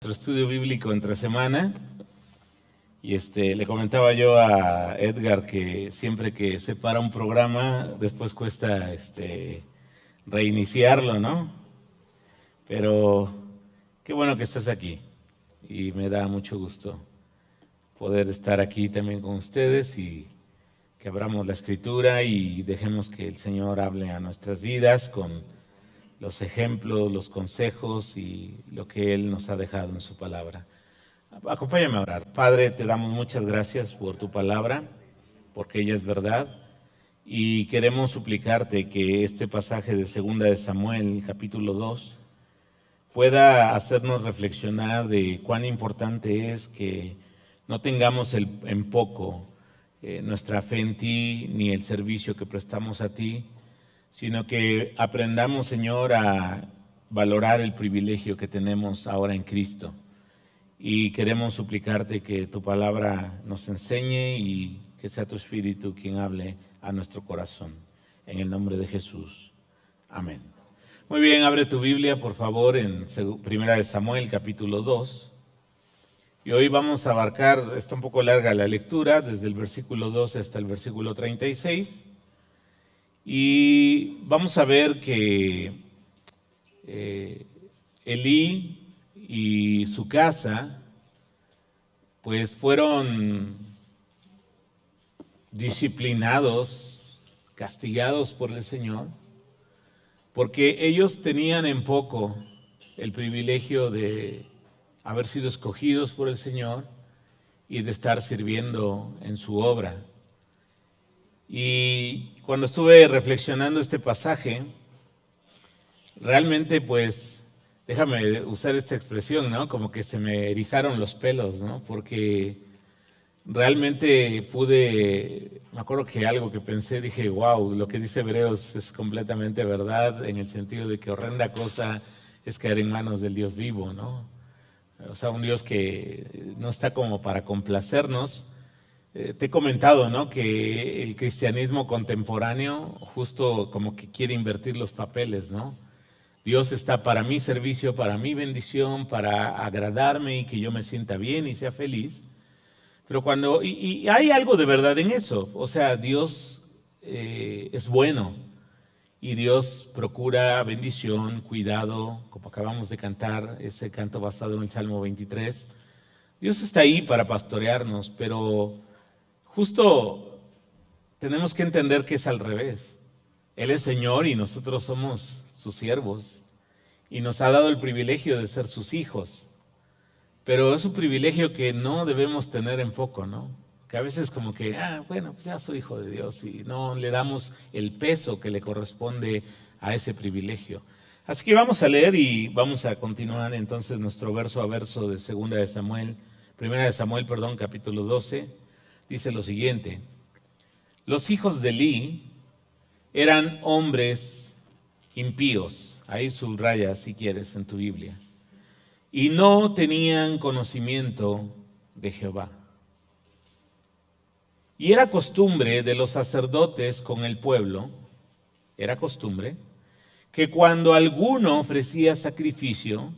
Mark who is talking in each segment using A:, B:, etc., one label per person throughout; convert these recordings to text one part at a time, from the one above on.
A: Nuestro estudio bíblico entre semana y le comentaba yo a Edgar que siempre que se para un programa después cuesta reiniciarlo, ¿no? Pero qué bueno que estás aquí y me da mucho gusto poder estar aquí también con ustedes y que abramos la escritura y dejemos que el Señor hable a nuestras vidas con los ejemplos, los consejos y lo que Él nos ha dejado en su palabra. Acompáñame a orar. Padre, te damos muchas gracias por tu palabra, porque ella es verdad, y queremos suplicarte que este pasaje de 2 de Samuel, capítulo 2, pueda hacernos reflexionar de cuán importante es que no tengamos en poco nuestra fe en ti, ni el servicio que prestamos a ti, sino que aprendamos, Señor, a valorar el privilegio que tenemos ahora en Cristo. Y queremos suplicarte que tu palabra nos enseñe y que sea tu Espíritu quien hable a nuestro corazón. En el nombre de Jesús. Amén. Muy bien, abre tu Biblia, por favor, en 1 de Samuel, capítulo 2. Y hoy vamos a abarcar, está un poco larga la lectura, desde el versículo 12 hasta el versículo 36. Y vamos a ver que Elí y su casa pues fueron disciplinados, castigados por el Señor, porque ellos tenían en poco el privilegio de haber sido escogidos por el Señor y de estar sirviendo en su obra. Y cuando estuve reflexionando este pasaje, realmente pues, déjame usar esta expresión, ¿no? Como que se me erizaron los pelos, ¿no? Porque realmente me acuerdo que algo que pensé, dije, wow, lo que dice Hebreos es completamente verdad, en el sentido de que horrenda cosa es caer en manos del Dios vivo, ¿no? O sea, un Dios que no está como para complacernos. Te he comentado, ¿no?, que el cristianismo contemporáneo justo como que quiere invertir los papeles, ¿no? Dios está para mi servicio, para mi bendición, para agradarme y que yo me sienta bien y sea feliz. Pero y hay algo de verdad en eso, o sea, Dios es bueno y Dios procura bendición, cuidado, como acabamos de cantar, ese canto basado en el Salmo 23. Dios está ahí para pastorearnos, pero justo tenemos que entender que es al revés. Él es Señor y nosotros somos sus siervos y nos ha dado el privilegio de ser sus hijos. Pero es un privilegio que no debemos tener en poco, ¿no? Que a veces como que, bueno, pues ya soy hijo de Dios y no le damos el peso que le corresponde a ese privilegio. Así que vamos a leer y vamos a continuar entonces nuestro verso a verso de 2 de Samuel, 1 de Samuel, capítulo 12. Dice lo siguiente: los hijos de Elí eran hombres impíos, ahí subraya si quieres en tu Biblia, y no tenían conocimiento de Jehová. Y era costumbre de los sacerdotes con el pueblo, era costumbre, que cuando alguno ofrecía sacrificio,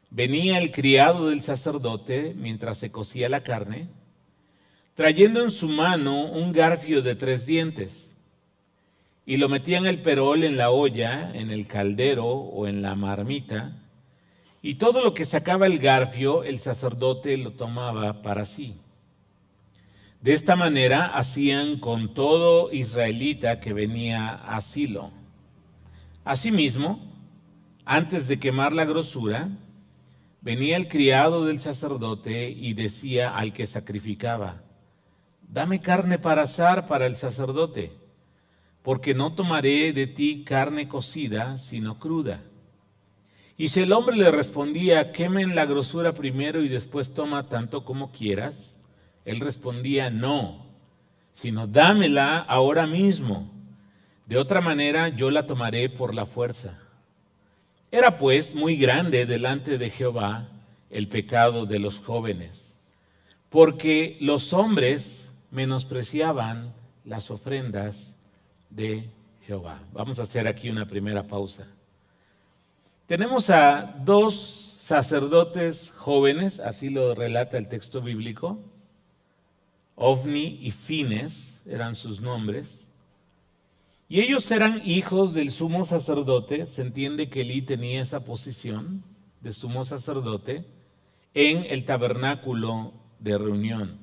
A: venía el criado del sacerdote mientras se cocía la carne, trayendo en su mano un garfio de 3 dientes, y lo metía en el perol, en la olla, en el caldero o en la marmita, y todo lo que sacaba el garfio, el sacerdote lo tomaba para sí. De esta manera hacían con todo israelita que venía a Silo. Asimismo, antes de quemar la grosura, venía el criado del sacerdote y decía al que sacrificaba: dame carne para asar para el sacerdote, porque no tomaré de ti carne cocida, sino cruda. Y si el hombre le respondía: quemen la grosura primero y después toma tanto como quieras, él respondía: no, sino dámela ahora mismo. De otra manera yo la tomaré por la fuerza. Era pues muy grande delante de Jehová el pecado de los jóvenes, porque los hombres menospreciaban las ofrendas de Jehová. Vamos a hacer aquí una primera pausa. Tenemos a dos sacerdotes jóvenes, así lo relata el texto bíblico. Ofni y Fines eran sus nombres. Y ellos eran hijos del sumo sacerdote. Se entiende que Elí tenía esa posición de sumo sacerdote en el tabernáculo de reunión.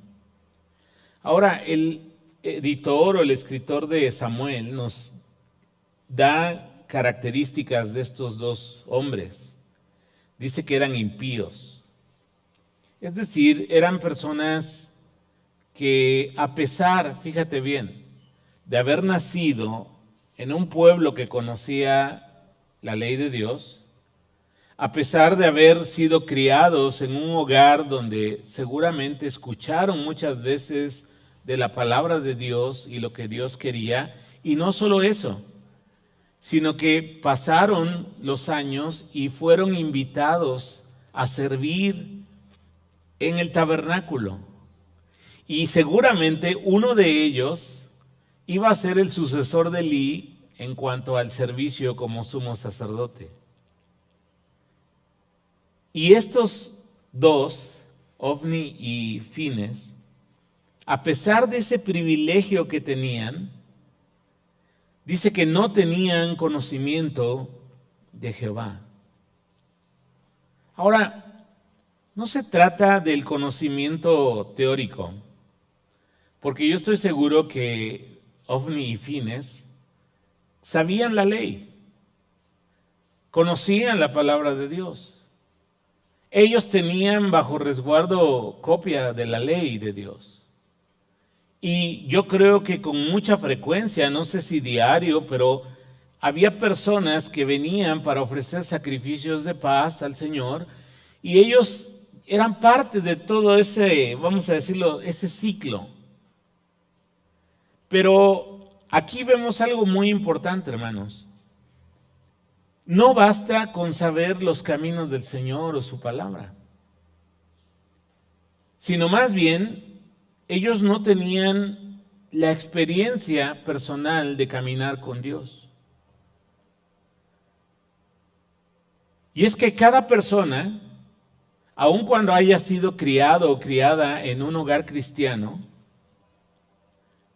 A: Ahora, el editor o el escritor de Samuel nos da características de estos dos hombres. Dice que eran impíos. Es decir, eran personas que a pesar, fíjate bien, de haber nacido en un pueblo que conocía la ley de Dios, a pesar de haber sido criados en un hogar donde seguramente escucharon muchas veces de la palabra de Dios y lo que Dios quería, y no solo eso, sino que pasaron los años y fueron invitados a servir en el tabernáculo. Y seguramente uno de ellos iba a ser el sucesor de Elí en cuanto al servicio como sumo sacerdote. Y estos dos, Ofni y Fines, a pesar de ese privilegio que tenían, dice que no tenían conocimiento de Jehová. Ahora, no se trata del conocimiento teórico, porque yo estoy seguro que Ofni y Fines sabían la ley, conocían la palabra de Dios. Ellos tenían bajo resguardo copia de la ley de Dios. Y yo creo que con mucha frecuencia, no sé si diario, pero había personas que venían para ofrecer sacrificios de paz al Señor y ellos eran parte de todo ese, vamos a decirlo, ese ciclo. Pero aquí vemos algo muy importante, hermanos. No basta con saber los caminos del Señor o su palabra, sino más bien ellos no tenían la experiencia personal de caminar con Dios. Y es que cada persona, aun cuando haya sido criado o criada en un hogar cristiano,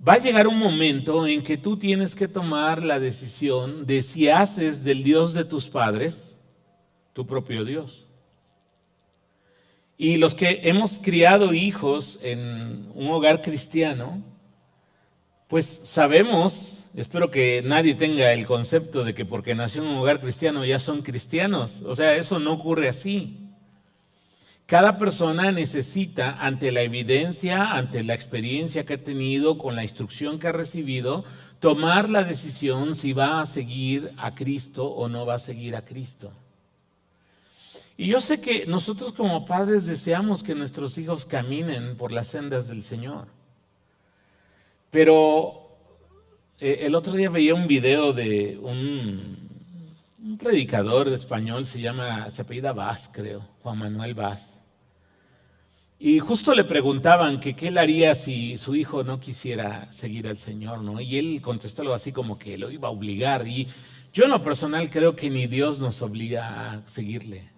A: va a llegar un momento en que tú tienes que tomar la decisión de si haces del Dios de tus padres tu propio Dios. Y los que hemos criado hijos en un hogar cristiano, pues sabemos, espero que nadie tenga el concepto de que porque nació en un hogar cristiano ya son cristianos. O sea, eso no ocurre así. Cada persona necesita, ante la evidencia, ante la experiencia que ha tenido, con la instrucción que ha recibido, tomar la decisión si va a seguir a Cristo o no va a seguir a Cristo. Y yo sé que nosotros como padres deseamos que nuestros hijos caminen por las sendas del Señor. Pero el otro día veía un video de un predicador español, se apellida Vaz, creo, Juan Manuel Vaz. Y justo le preguntaban que qué él haría si su hijo no quisiera seguir al Señor, ¿no? Y él contestó algo así como que lo iba a obligar. Y yo en lo personal creo que ni Dios nos obliga a seguirle.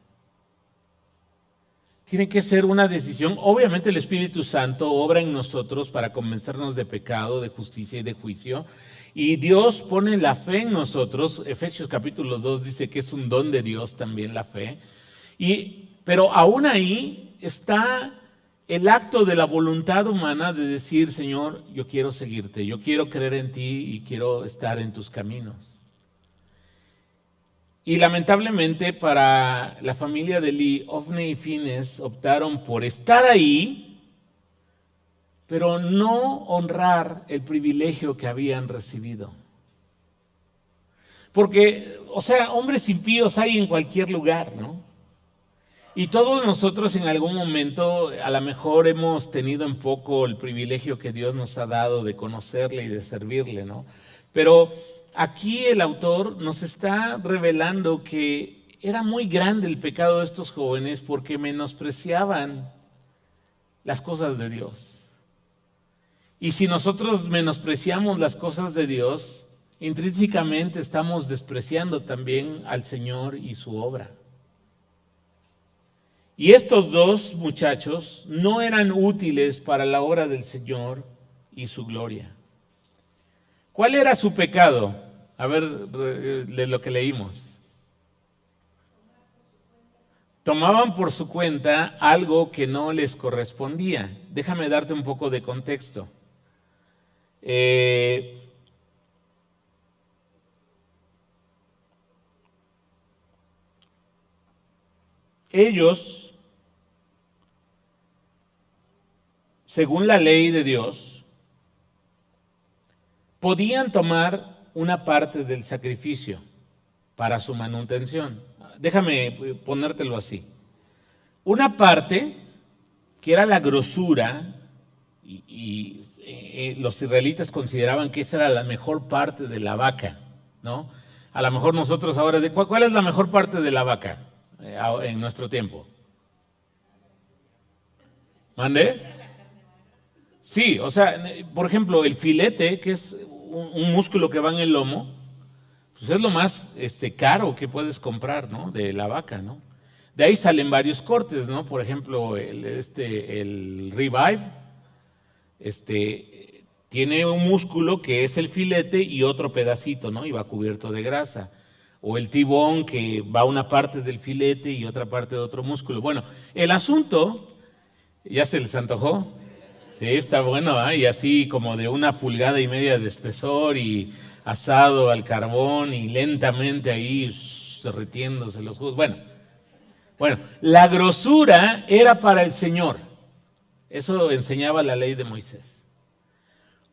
A: Tiene que ser una decisión. Obviamente el Espíritu Santo obra en nosotros para convencernos de pecado, de justicia y de juicio. Y Dios pone la fe en nosotros. Efesios capítulo 2 dice que es un don de Dios también la fe. Pero aún ahí está el acto de la voluntad humana de decir, Señor, yo quiero seguirte, yo quiero creer en ti y quiero estar en tus caminos. Y lamentablemente para la familia de Elí, Ofni y Fines optaron por estar ahí, pero no honrar el privilegio que habían recibido. Porque, o sea, hombres impíos hay en cualquier lugar, ¿no? Y todos nosotros en algún momento a lo mejor hemos tenido en poco el privilegio que Dios nos ha dado de conocerle y de servirle, ¿no? Pero aquí el autor nos está revelando que era muy grande el pecado de estos jóvenes porque menospreciaban las cosas de Dios. Y si nosotros menospreciamos las cosas de Dios, intrínsecamente estamos despreciando también al Señor y su obra. Y estos dos muchachos no eran útiles para la obra del Señor y su gloria. ¿Cuál era su pecado? A ver, de lo que leímos. Tomaban por su cuenta algo que no les correspondía. Déjame darte un poco de contexto. Ellos, según la ley de Dios, podían tomar una parte del sacrificio para su manutención. Déjame ponértelo así. Una parte que era la grosura, y los israelitas consideraban que esa era la mejor parte de la vaca, ¿no? A lo mejor nosotros ahora, ¿cuál es la mejor parte de la vaca en nuestro tiempo? ¿Mande? Sí, o sea, por ejemplo, el filete, que es un músculo que va en el lomo, pues es lo más caro que puedes comprar, ¿no? De la vaca, ¿no? De ahí salen varios cortes, ¿no? Por ejemplo, el ribeye, tiene un músculo que es el filete y otro pedacito, ¿no? Y va cubierto de grasa. O el tibón, que va una parte del filete y otra parte de otro músculo. Bueno, el asunto, ¿ya se les antojó? Sí, está bueno, ¿eh? Y así como de 1,5 pulgadas de espesor y asado al carbón y lentamente ahí derritiéndose los jugos. Bueno, la grosura era para el Señor. Eso enseñaba la ley de Moisés.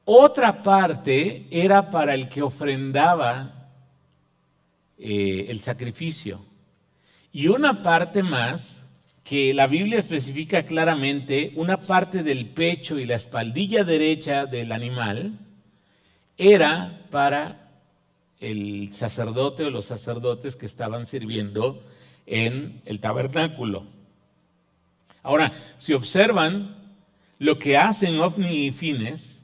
A: Otra parte era para el que ofrendaba el sacrificio. Y una parte más, que la Biblia especifica claramente, una parte del pecho y la espaldilla derecha del animal, era para el sacerdote o los sacerdotes que estaban sirviendo en el tabernáculo. Ahora, si observan, lo que hacen Ofni y Fines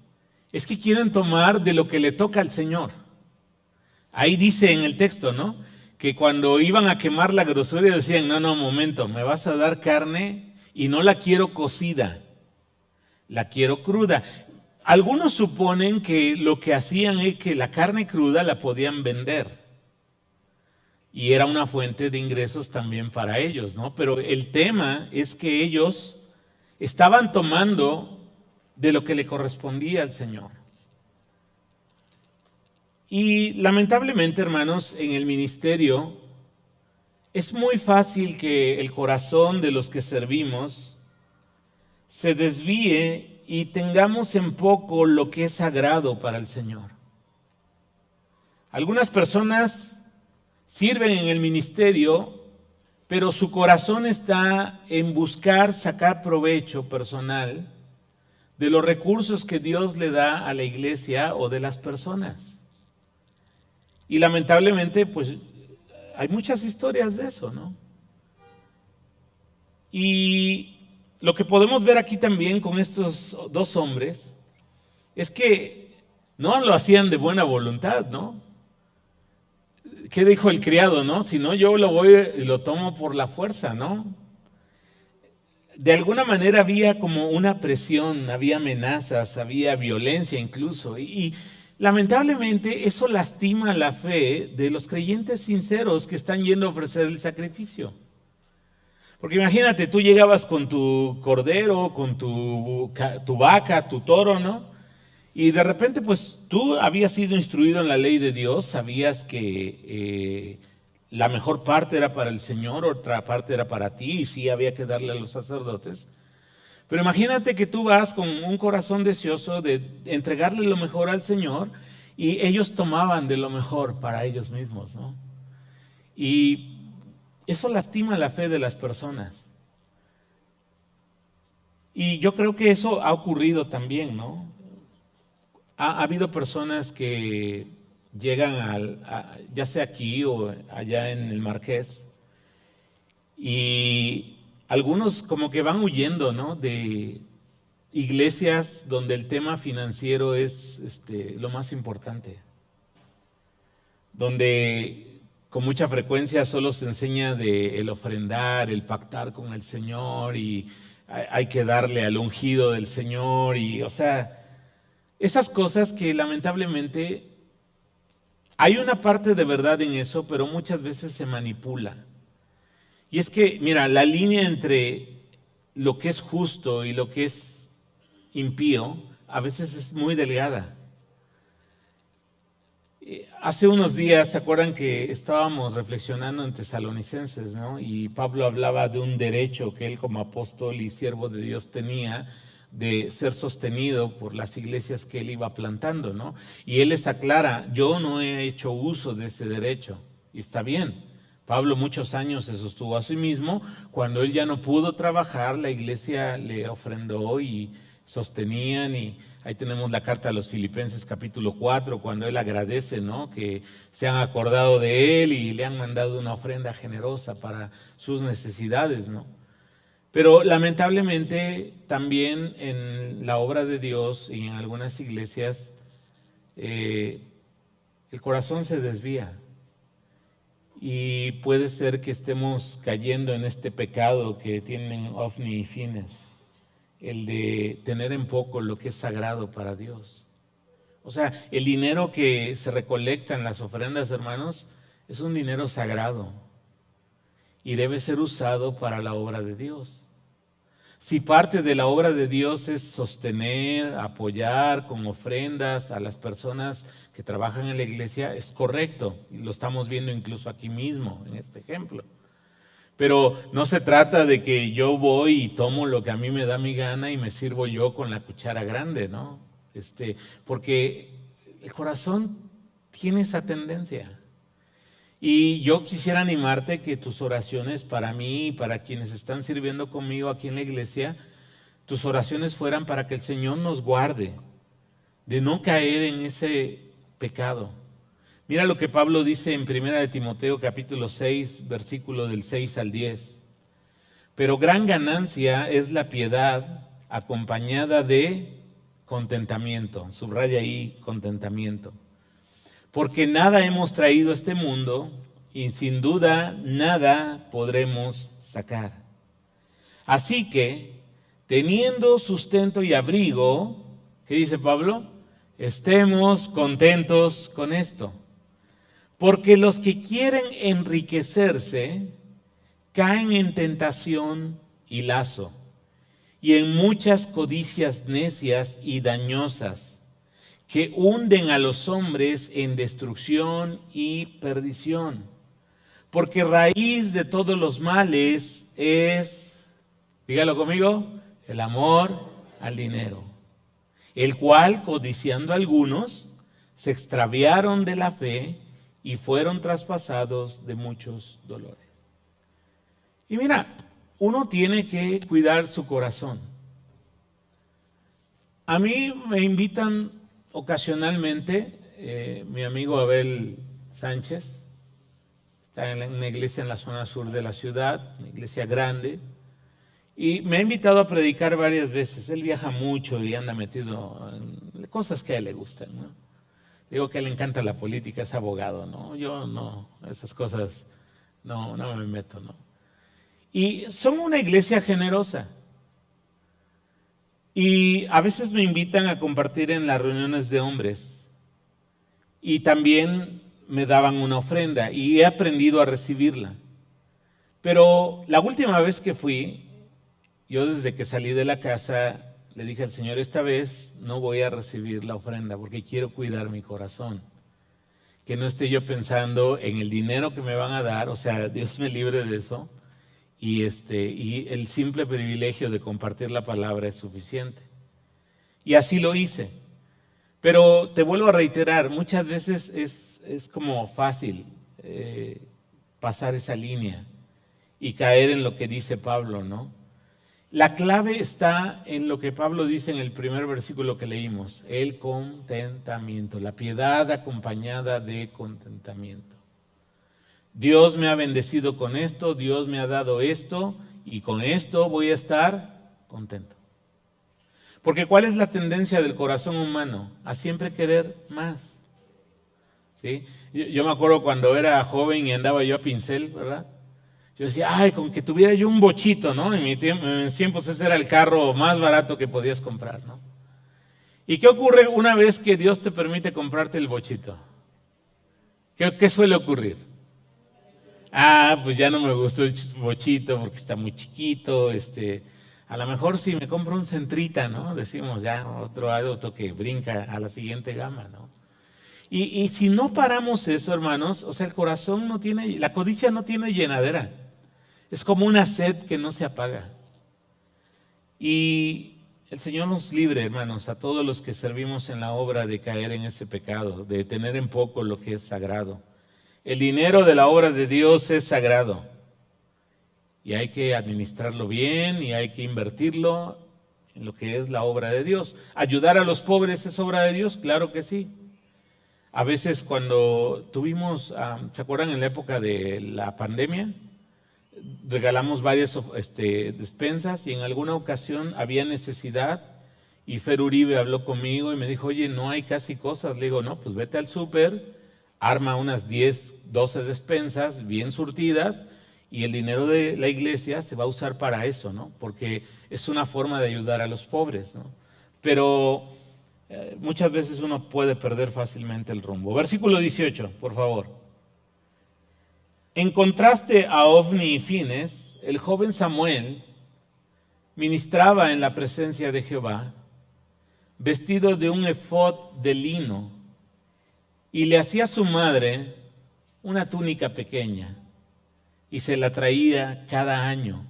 A: es que quieren tomar de lo que le toca al Señor. Ahí dice en el texto, ¿no? Que cuando iban a quemar la grosura decían, no, momento, me vas a dar carne y no la quiero cocida, la quiero cruda. Algunos suponen que lo que hacían es que la carne cruda la podían vender y era una fuente de ingresos también para ellos, ¿no? Pero el tema es que ellos estaban tomando de lo que le correspondía al Señor. Y lamentablemente, hermanos, en el ministerio es muy fácil que el corazón de los que servimos se desvíe y tengamos en poco lo que es sagrado para el Señor. Algunas personas sirven en el ministerio, pero su corazón está en buscar sacar provecho personal de los recursos que Dios le da a la iglesia o de las personas. Y lamentablemente, pues, hay muchas historias de eso, ¿no? Y lo que podemos ver aquí también con estos dos hombres es que no lo hacían de buena voluntad, ¿no? ¿Qué dijo el criado, no? Si no, yo lo voy y lo tomo por la fuerza, ¿no? De alguna manera había como una presión, había amenazas, había violencia incluso. Y lamentablemente eso lastima la fe de los creyentes sinceros que están yendo a ofrecer el sacrificio. Porque imagínate, tú llegabas con tu cordero, con tu vaca, tu toro, ¿no? Y de repente, pues tú habías sido instruido en la ley de Dios, sabías que la mejor parte era para el Señor, otra parte era para ti, y sí había que darle a los sacerdotes. Pero imagínate que tú vas con un corazón deseoso de entregarle lo mejor al Señor, y ellos tomaban de lo mejor para ellos mismos, ¿no? Y eso lastima la fe de las personas. Y yo creo que eso ha ocurrido también, ¿no? Ha habido personas que llegan ya sea aquí o allá en el Marqués, y algunos como que van huyendo, ¿no? De iglesias donde el tema financiero es lo más importante, donde con mucha frecuencia solo se enseña de el ofrendar, el pactar con el Señor y hay que darle al ungido del Señor y, o sea, esas cosas que lamentablemente hay una parte de verdad en eso, pero muchas veces se manipula. Y es que, mira, la línea entre lo que es justo y lo que es impío a veces es muy delgada. Hace unos días, ¿se acuerdan que estábamos reflexionando en Tesalonicenses, ¿no? Y Pablo hablaba de un derecho que él como apóstol y siervo de Dios tenía de ser sostenido por las iglesias que él iba plantando, ¿no? Y él les aclara, yo no he hecho uso de ese derecho. Y está bien. Pablo muchos años se sostuvo a sí mismo. Cuando él ya no pudo trabajar, la iglesia le ofrendó y sostenían y ahí tenemos la carta a los Filipenses capítulo 4, cuando él agradece, ¿no? Que se han acordado de él y le han mandado una ofrenda generosa para sus necesidades, ¿no? Pero lamentablemente también en la obra de Dios y en algunas iglesias el corazón se desvía y puede ser que estemos cayendo en este pecado que tienen Ofni y Fines, el de tener en poco lo que es sagrado para Dios. O sea, el dinero que se recolecta en las ofrendas, hermanos, es un dinero sagrado y debe ser usado para la obra de Dios. Si parte de la obra de Dios es sostener, apoyar con ofrendas a las personas que trabajan en la iglesia, es correcto, y lo estamos viendo incluso aquí mismo, en este ejemplo. Pero no se trata de que yo voy y tomo lo que a mí me da mi gana y me sirvo yo con la cuchara grande, ¿no? Porque el corazón tiene esa tendencia. Y yo quisiera animarte que tus oraciones para mí y para quienes están sirviendo conmigo aquí en la iglesia, tus oraciones fueran para que el Señor nos guarde de no caer en ese pecado. Mira lo que Pablo dice en 1 de Timoteo capítulo 6, versículo del 6 al 10. Pero gran ganancia es la piedad acompañada de contentamiento. Subraya ahí contentamiento. Porque nada hemos traído a este mundo y sin duda nada podremos sacar. Así que, teniendo sustento y abrigo, ¿qué dice Pablo? Estemos contentos con esto. Porque los que quieren enriquecerse caen en tentación y lazo, y en muchas codicias necias y dañosas, que hunden a los hombres en destrucción y perdición. Porque raíz de todos los males es, dígalo conmigo, el amor al dinero, el cual, codiciando algunos, se extraviaron de la fe y fueron traspasados de muchos dolores. Y mira, uno tiene que cuidar su corazón. A mí me invitan ocasionalmente, mi amigo Abel Sánchez, está en una iglesia en la zona sur de la ciudad, una iglesia grande, y me ha invitado a predicar varias veces. Él viaja mucho y anda metido en cosas que a él le gustan, ¿no? Digo que a él le encanta la política, es abogado, ¿no? Yo no, esas cosas no me meto, ¿no? Y son una iglesia generosa. Y a veces me invitan a compartir en las reuniones de hombres. Y también me daban una ofrenda y he aprendido a recibirla. Pero la última vez que fui, yo desde que salí de la casa le dije al Señor, esta vez no voy a recibir la ofrenda porque quiero cuidar mi corazón. Que no esté yo pensando en el dinero que me van a dar, o sea, Dios me libre de eso. Y el simple privilegio de compartir la palabra es suficiente. Y así lo hice. Pero te vuelvo a reiterar, muchas veces es como fácil pasar esa línea y caer en lo que dice Pablo, ¿no? La clave está en lo que Pablo dice en el primer versículo que leímos, el contentamiento, la piedad acompañada de contentamiento. Dios me ha bendecido con esto, Dios me ha dado esto y con esto voy a estar contento. Porque ¿cuál es la tendencia del corazón humano? A siempre querer más. ¿sí? Yo me acuerdo cuando era joven y andaba yo a pincel, ¿verdad? Yo decía, ay, con que tuviera yo un bochito, ¿no? En mis tiempos ese era el carro más barato que podías comprar, ¿no? ¿Y qué ocurre una vez que Dios te permite comprarte el bochito? ¿Qué suele ocurrir? Ah, pues ya no me gustó el bochito porque está muy chiquito, a lo mejor si me compro un centrita, ¿no? Decimos ya otro auto que brinca a la siguiente gama, ¿no? Y si no paramos eso, hermanos, o sea, el corazón no tiene, la codicia no tiene llenadera. Es como una sed que no se apaga. Y el Señor nos libre, hermanos, a todos los que servimos en la obra de caer en ese pecado, de tener en poco lo que es sagrado. El dinero de la obra de Dios es sagrado y hay que administrarlo bien y hay que invertirlo en lo que es la obra de Dios. ¿Ayudar a los pobres es obra de Dios? Claro que sí. A veces cuando tuvimos, ¿se acuerdan en la época de la pandemia? Regalamos varias despensas y en alguna ocasión había necesidad y Fer Uribe habló conmigo y me dijo, oye, no hay casi cosas. Le digo, no, pues vete al súper, arma unas 10, 12 despensas bien surtidas y el dinero de la iglesia se va a usar para eso, ¿no? Porque es una forma de ayudar a los pobres, ¿no? Pero muchas veces uno puede perder fácilmente el rumbo. Versículo 18, por favor. En contraste a Ofni y Fines, el joven Samuel ministraba en la presencia de Jehová, vestido de un efod de lino, y le hacía a su madre una túnica pequeña, y se la traía cada año,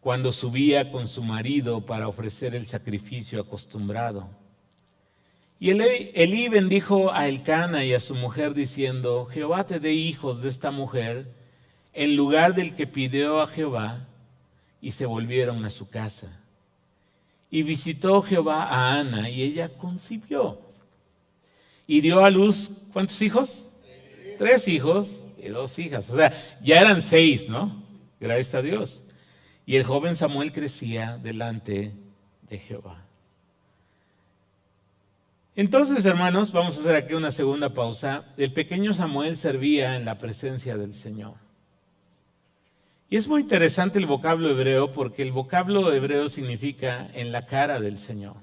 A: cuando subía con su marido para ofrecer el sacrificio acostumbrado. Y Elí bendijo a Elcana y a su mujer diciendo, Jehová te dé hijos de esta mujer, en lugar del que pidió a Jehová, y se volvieron a su casa. Y visitó Jehová a Ana, y ella concibió. Y dio a luz, ¿cuántos hijos? 3 hijos y 2 hijas. O sea, ya eran 6, ¿no? Gracias a Dios. Y el joven Samuel crecía delante de Jehová. Entonces, hermanos, vamos a hacer aquí una segunda pausa. El pequeño Samuel servía en la presencia del Señor. Y es muy interesante el vocablo hebreo porque el vocablo hebreo significa en la cara del Señor.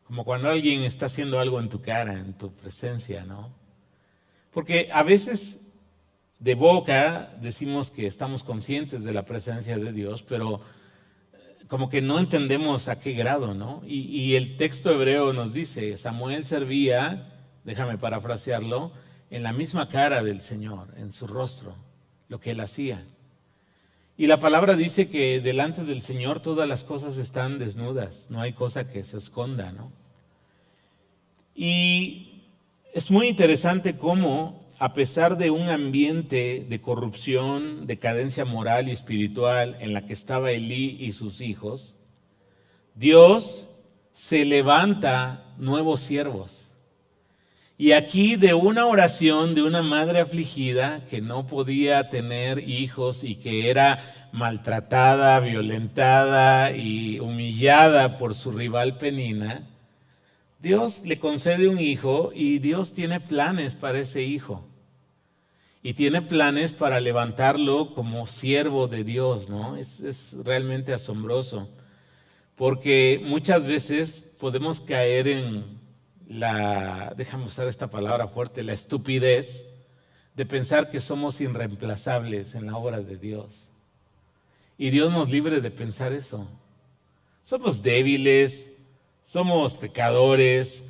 A: Como cuando alguien está haciendo algo en tu cara, en tu presencia, ¿no? Porque a veces de boca decimos que estamos conscientes de la presencia de Dios, pero como que no entendemos a qué grado, ¿no? Y el texto hebreo nos dice, Samuel servía, déjame parafrasearlo, en la misma cara del Señor, en su rostro, lo que él hacía. Y la palabra dice que delante del Señor todas las cosas están desnudas, no hay cosa que se esconda, ¿no? Y es muy interesante cómo, a pesar de un ambiente de corrupción, decadencia moral y espiritual en la que estaba Elí y sus hijos, Dios se levanta nuevos siervos. Y aquí de una oración de una madre afligida que no podía tener hijos y que era maltratada, violentada y humillada por su rival Penina, Dios le concede un hijo y Dios tiene planes para ese hijo. Y tiene planes para levantarlo como siervo de Dios, ¿no? Es realmente asombroso. Porque muchas veces podemos caer en déjame usar esta palabra fuerte, la estupidez de pensar que somos irreemplazables en la obra de Dios. Y Dios nos libre de pensar eso. Somos débiles, somos pecadores,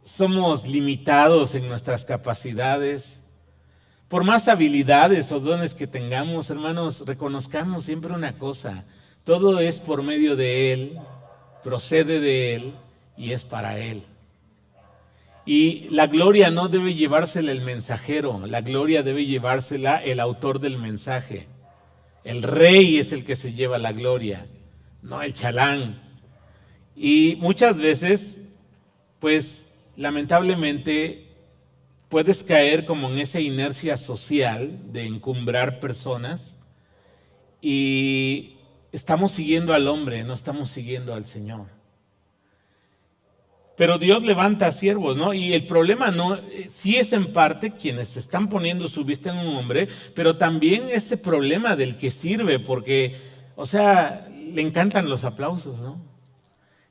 A: somos limitados en nuestras capacidades. Por más habilidades o dones que tengamos, hermanos, reconozcamos siempre una cosa. Todo es por medio de Él, procede de Él y es para Él. Y la gloria no debe llevársela el mensajero, la gloria debe llevársela el autor del mensaje. El rey es el que se lleva la gloria, no el chalán. Y muchas veces, pues lamentablemente, puedes caer como en esa inercia social de encumbrar personas y estamos siguiendo al hombre, no estamos siguiendo al Señor. Pero Dios levanta a siervos, ¿no? Y el problema no, sí es en parte quienes están poniendo su vista en un hombre, pero también ese problema del que sirve, porque, o sea, le encantan los aplausos, ¿no?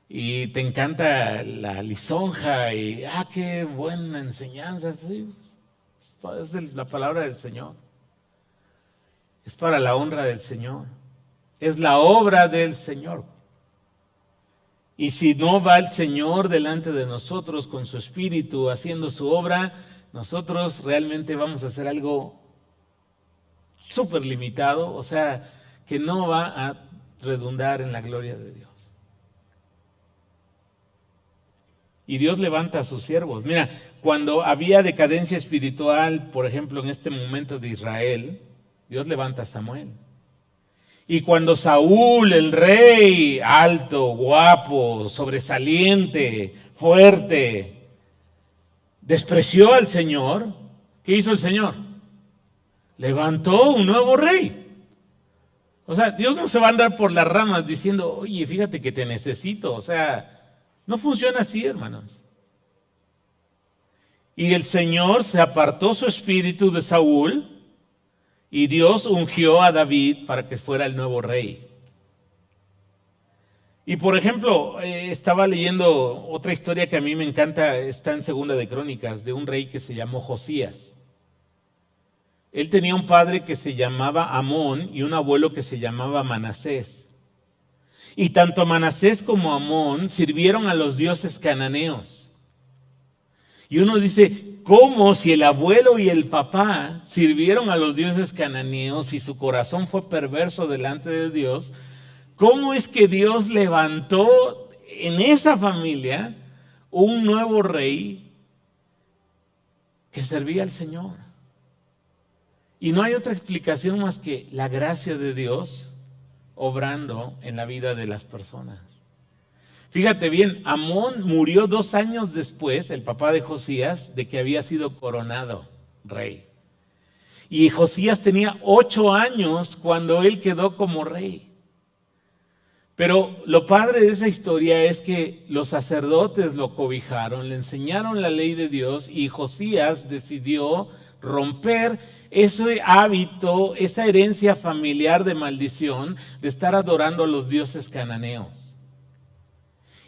A: Y te encanta la lisonja y, qué buena enseñanza. Sí, es la palabra del Señor. Es para la honra del Señor. Es la obra del Señor. Y si no va el Señor delante de nosotros con su espíritu haciendo su obra, nosotros realmente vamos a hacer algo súper limitado, o sea, que no va a redundar en la gloria de Dios. Y Dios levanta a sus siervos. Mira, cuando había decadencia espiritual, por ejemplo, en este momento de Israel, Dios levanta a Samuel. Y cuando Saúl, el rey, alto, guapo, sobresaliente, fuerte, despreció al Señor, ¿qué hizo el Señor? Levantó un nuevo rey. O sea, Dios no se va a andar por las ramas diciendo, oye, fíjate que te necesito. O sea, no funciona así, hermanos. Y el Señor se apartó su espíritu de Saúl y Dios ungió a David para que fuera el nuevo rey. Y por ejemplo, estaba leyendo otra historia que a mí me encanta, está en Segunda de Crónicas, de un rey que se llamó Josías. Él tenía un padre que se llamaba Amón y un abuelo que se llamaba Manasés. Y tanto Manasés como Amón sirvieron a los dioses cananeos. Y uno dice, ¿cómo si el abuelo y el papá sirvieron a los dioses cananeos y su corazón fue perverso delante de Dios? ¿Cómo es que Dios levantó en esa familia un nuevo rey que servía al Señor? Y no hay otra explicación más que la gracia de Dios obrando en la vida de las personas. Fíjate bien, Amón murió 2 años después, el papá de Josías, de que había sido coronado rey. Y Josías tenía 8 años cuando él quedó como rey. Pero lo padre de esa historia es que los sacerdotes lo cobijaron, le enseñaron la ley de Dios y Josías decidió romper ese hábito, esa herencia familiar de maldición de estar adorando a los dioses cananeos.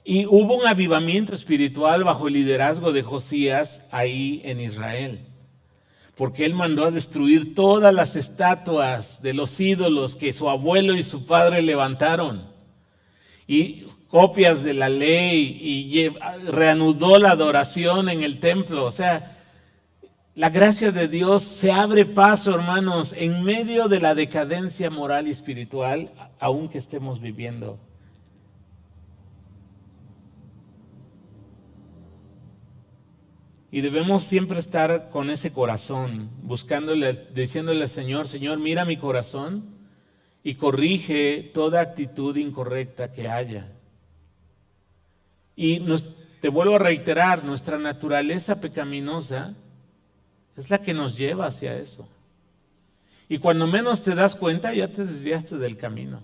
A: Y hubo un avivamiento espiritual bajo el liderazgo de Josías ahí en Israel. Porque él mandó a destruir todas las estatuas de los ídolos que su abuelo y su padre levantaron. Y copias de la ley y reanudó la adoración en el templo. O sea, la gracia de Dios se abre paso, hermanos, en medio de la decadencia moral y espiritual, aunque estemos viviendo. Y debemos siempre estar con ese corazón, buscándole, diciéndole al Señor, Señor, mira mi corazón y corrige toda actitud incorrecta que haya. Y te vuelvo a reiterar, nuestra naturaleza pecaminosa es la que nos lleva hacia eso. Y cuando menos te das cuenta, ya te desviaste del camino.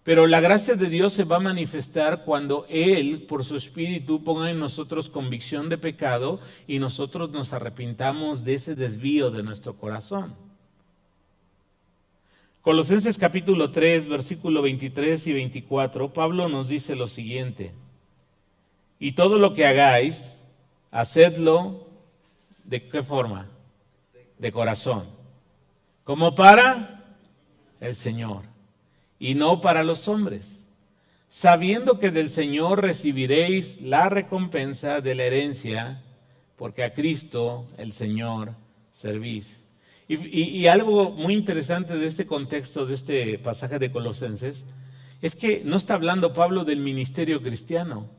A: Pero la gracia de Dios se va a manifestar cuando Él, por su Espíritu, ponga en nosotros convicción de pecado y nosotros nos arrepintamos de ese desvío de nuestro corazón. Colosenses capítulo 3, versículo 23 y 24, Pablo nos dice lo siguiente: y todo lo que hagáis, hacedlo, ¿de qué forma? De corazón, como para el Señor, y no para los hombres, sabiendo que del Señor recibiréis la recompensa de la herencia, porque a Cristo el Señor servís. Y algo muy interesante de este contexto, de este pasaje de Colosenses, es que no está hablando Pablo del ministerio cristiano.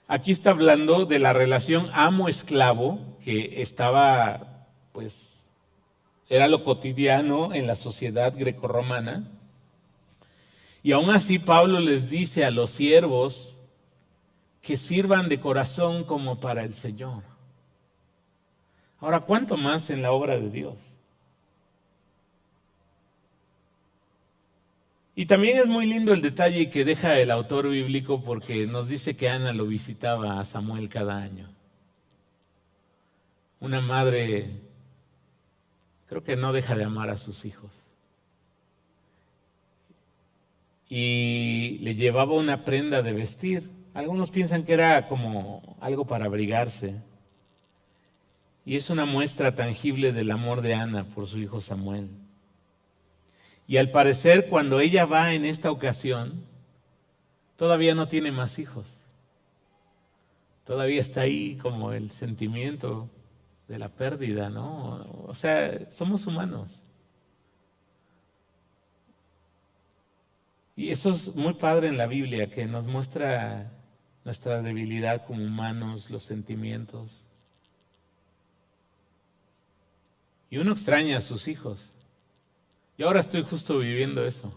A: Aquí está hablando de la relación amo-esclavo que estaba, pues, era lo cotidiano en la sociedad grecorromana. Y aún así Pablo les dice a los siervos que sirvan de corazón como para el Señor. Ahora, ¿cuánto más en la obra de Dios? Y también es muy lindo el detalle que deja el autor bíblico porque nos dice que Ana lo visitaba a Samuel cada año. Una madre creo que no deja de amar a sus hijos. Y le llevaba una prenda de vestir. Algunos piensan que era como algo para abrigarse. Y es una muestra tangible del amor de Ana por su hijo Samuel. Y al parecer, cuando ella va en esta ocasión, todavía no tiene más hijos. Todavía está ahí como el sentimiento de la pérdida, ¿no? O sea, somos humanos. Y eso es muy padre en la Biblia, que nos muestra nuestra debilidad como humanos, los sentimientos. Y uno extraña a sus hijos. Y ahora estoy justo viviendo eso.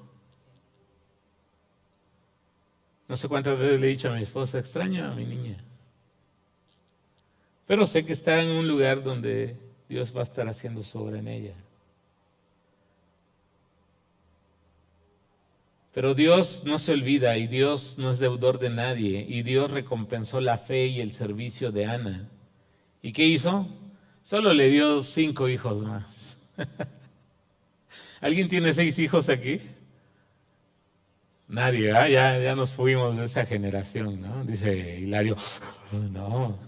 A: No sé cuántas veces le he dicho a mi esposa, extraño a mi niña. Pero sé que está en un lugar donde Dios va a estar haciendo su obra en ella. Pero Dios no se olvida y Dios no es deudor de nadie. Y Dios recompensó la fe y el servicio de Ana. ¿Y qué hizo? Solo le dio 5 hijos más. ¿Alguien tiene 6 hijos aquí? Nadie, ¿verdad? Ya nos fuimos de esa generación, ¿no? Dice Hilario, no.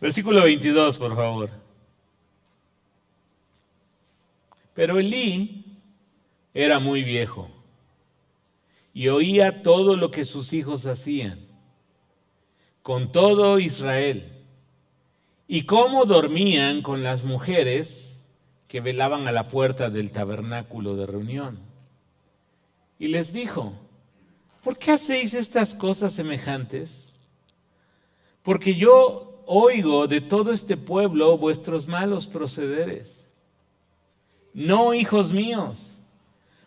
A: Versículo 22, por favor. Pero Elí era muy viejo y oía todo lo que sus hijos hacían con todo Israel y cómo dormían con las mujeres que velaban a la puerta del tabernáculo de reunión. Y les dijo, ¿por qué hacéis estas cosas semejantes? Porque yo oigo de todo este pueblo vuestros malos procederes. No, hijos míos,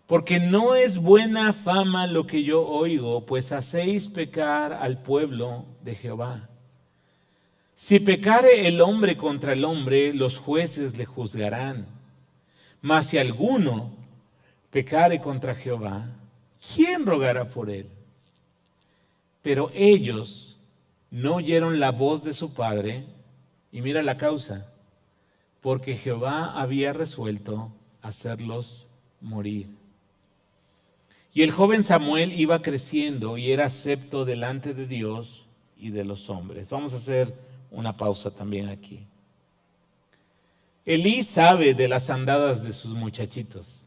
A: porque no es buena fama lo que yo oigo, pues hacéis pecar al pueblo de Jehová. Si pecare el hombre contra el hombre, los jueces le juzgarán. Mas si alguno pecare contra Jehová, ¿quién rogará por él? Pero ellos no oyeron la voz de su padre, y mira la causa, porque Jehová había resuelto hacerlos morir. Y el joven Samuel iba creciendo y era acepto delante de Dios y de los hombres. Vamos a hacer una pausa también aquí. Elí sabe de las andadas de sus muchachitos.